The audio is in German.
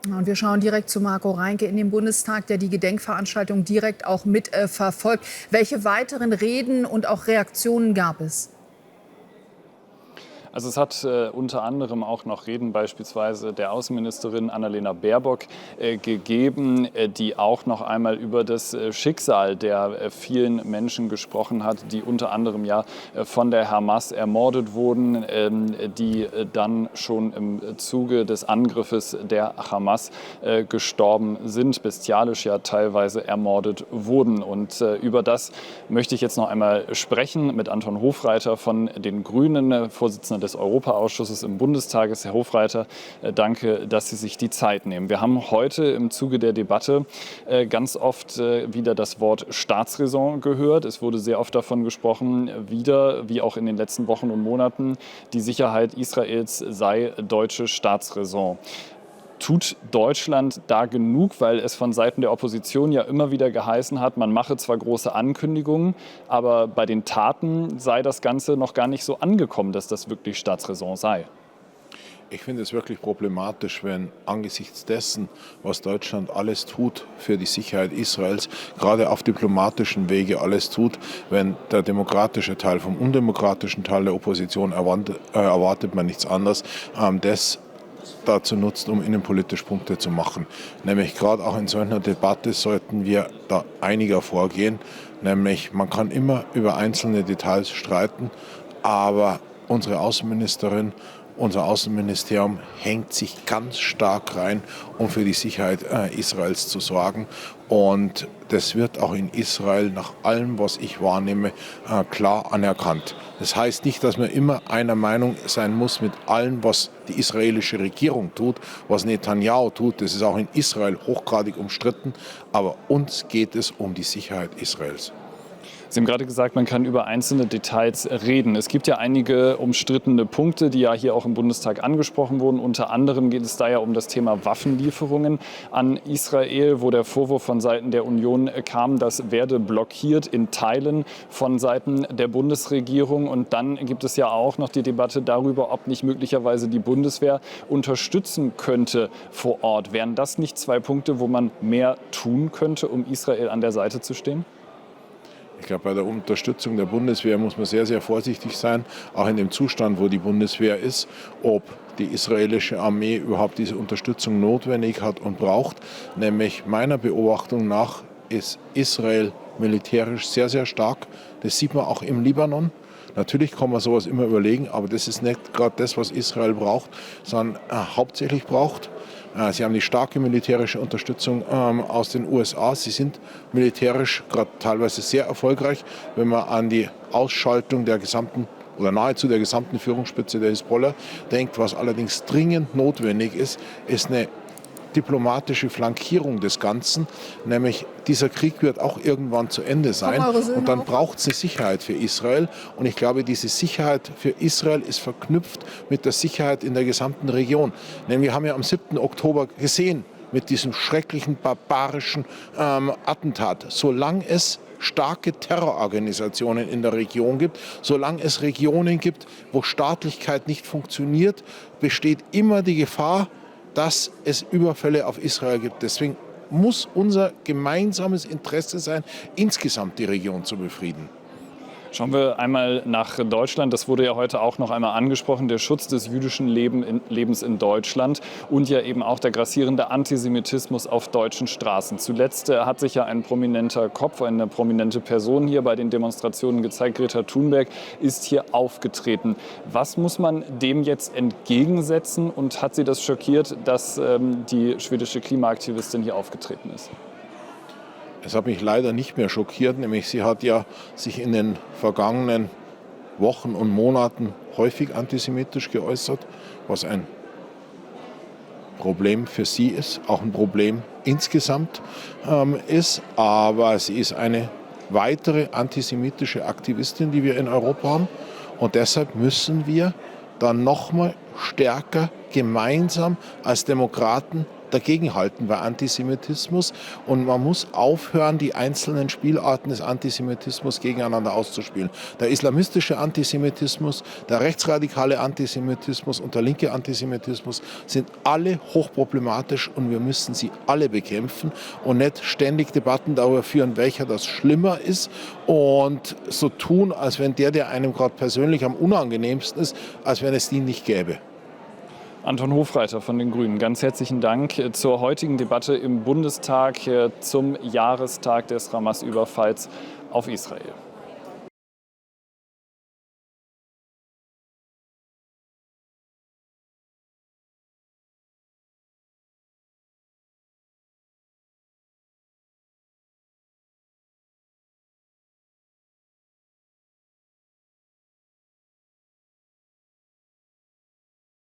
Und wir schauen direkt zu Marco Reinke in den Bundestag, der die Gedenkveranstaltung direkt auch mit verfolgt. Welche weiteren Reden und auch Reaktionen gab es? Also es hat unter anderem auch noch Reden beispielsweise der Außenministerin Annalena Baerbock gegeben, die auch noch einmal über das Schicksal der vielen Menschen gesprochen hat, die unter anderem ja von der Hamas ermordet wurden, die dann schon im Zuge des Angriffes der Hamas gestorben sind, bestialisch ja teilweise ermordet wurden. Und über das möchte ich jetzt noch einmal sprechen mit Anton Hofreiter von den Grünen, Vorsitzender des Europaausschusses im Bundestag. Herr Hofreiter, danke, dass Sie sich die Zeit nehmen. Wir haben heute im Zuge der Debatte ganz oft wieder das Wort Staatsräson gehört. Es wurde sehr oft davon gesprochen, wieder, wie auch in den letzten Wochen und Monaten, die Sicherheit Israels sei deutsche Staatsräson. Tut Deutschland da genug, weil es von Seiten der Opposition ja immer wieder geheißen hat, man mache zwar große Ankündigungen, aber bei den Taten sei das Ganze noch gar nicht so angekommen, dass das wirklich Staatsräson sei? Ich finde es wirklich problematisch, wenn angesichts dessen, was Deutschland alles tut für die Sicherheit Israels, gerade auf diplomatischen Wege alles tut, wenn der demokratische Teil vom undemokratischen Teil der Opposition erwartet man nichts anderes, das dazu nutzt, um innenpolitisch Punkte zu machen. Nämlich gerade auch in so einer Debatte sollten wir da einiger vorgehen. Nämlich man kann immer über einzelne Details streiten, aber unsere Außenministerin, unser Außenministerium hängt sich ganz stark rein, um für die Sicherheit Israels zu sorgen. Und das wird auch in Israel nach allem, was ich wahrnehme, klar anerkannt. Das heißt nicht, dass man immer einer Meinung sein muss mit allem, was die israelische Regierung tut, was Netanyahu tut. Das ist auch in Israel hochgradig umstritten. Aber uns geht es um die Sicherheit Israels. Sie haben gerade gesagt, man kann über einzelne Details reden. Es gibt ja einige umstrittene Punkte, die ja hier auch im Bundestag angesprochen wurden. Unter anderem geht es da ja um das Thema Waffenlieferungen an Israel, wo der Vorwurf von Seiten der Union kam, das werde blockiert in Teilen von Seiten der Bundesregierung. Und dann gibt es ja auch noch die Debatte darüber, ob nicht möglicherweise die Bundeswehr unterstützen könnte vor Ort. Wären das nicht zwei Punkte, wo man mehr tun könnte, um Israel an der Seite zu stehen? Ich glaube, bei der Unterstützung der Bundeswehr muss man sehr, sehr vorsichtig sein, auch in dem Zustand, wo die Bundeswehr ist, ob die israelische Armee überhaupt diese Unterstützung notwendig hat und braucht. Nämlich meiner Beobachtung nach ist Israel militärisch sehr, sehr stark. Das sieht man auch im Libanon. Natürlich kann man sowas immer überlegen, aber das ist nicht gerade das, was Israel braucht, sondern hauptsächlich braucht. Sie haben die starke militärische Unterstützung aus den USA. Sie sind militärisch gerade teilweise sehr erfolgreich, wenn man an die Ausschaltung der gesamten oder nahezu der gesamten Führungsspitze der Hisbollah denkt. Was allerdings dringend notwendig ist, ist eine diplomatische Flankierung des Ganzen, nämlich dieser Krieg wird auch irgendwann zu Ende sein und dann braucht es eine Sicherheit für Israel und ich glaube, diese Sicherheit für Israel ist verknüpft mit der Sicherheit in der gesamten Region. Denn wir haben ja am 7. Oktober gesehen mit diesem schrecklichen, barbarischen Attentat, solange es starke Terrororganisationen in der Region gibt, solange es Regionen gibt, wo Staatlichkeit nicht funktioniert, besteht immer die Gefahr, dass es Überfälle auf Israel gibt. Deswegen muss unser gemeinsames Interesse sein, insgesamt die Region zu befrieden. Schauen wir einmal nach Deutschland. Das wurde ja heute auch noch einmal angesprochen, der Schutz des jüdischen Lebens in Deutschland und ja eben auch der grassierende Antisemitismus auf deutschen Straßen. Zuletzt hat sich ja ein prominenter Kopf, eine prominente Person hier bei den Demonstrationen gezeigt. Greta Thunberg ist hier aufgetreten. Was muss man dem jetzt entgegensetzen und hat Sie das schockiert, dass die schwedische Klimaaktivistin hier aufgetreten ist? Es hat mich leider nicht mehr schockiert, nämlich sie hat ja sich in den vergangenen Wochen und Monaten häufig antisemitisch geäußert, was ein Problem für sie ist, auch ein Problem insgesamt ist. Aber sie ist eine weitere antisemitische Aktivistin, die wir in Europa haben. Und deshalb müssen wir dann nochmal stärker gemeinsam als Demokraten dagegenhalten bei Antisemitismus. Und man muss aufhören, die einzelnen Spielarten des Antisemitismus gegeneinander auszuspielen. Der islamistische Antisemitismus, der rechtsradikale Antisemitismus und der linke Antisemitismus sind alle hochproblematisch und wir müssen sie alle bekämpfen und nicht ständig Debatten darüber führen, welcher das schlimmer ist und so tun, als wenn der einem gerade persönlich am unangenehmsten ist, als wenn es die nicht gäbe. Anton Hofreiter von den Grünen, ganz herzlichen Dank zur heutigen Debatte im Bundestag zum Jahrestag des Hamas-Überfalls auf Israel.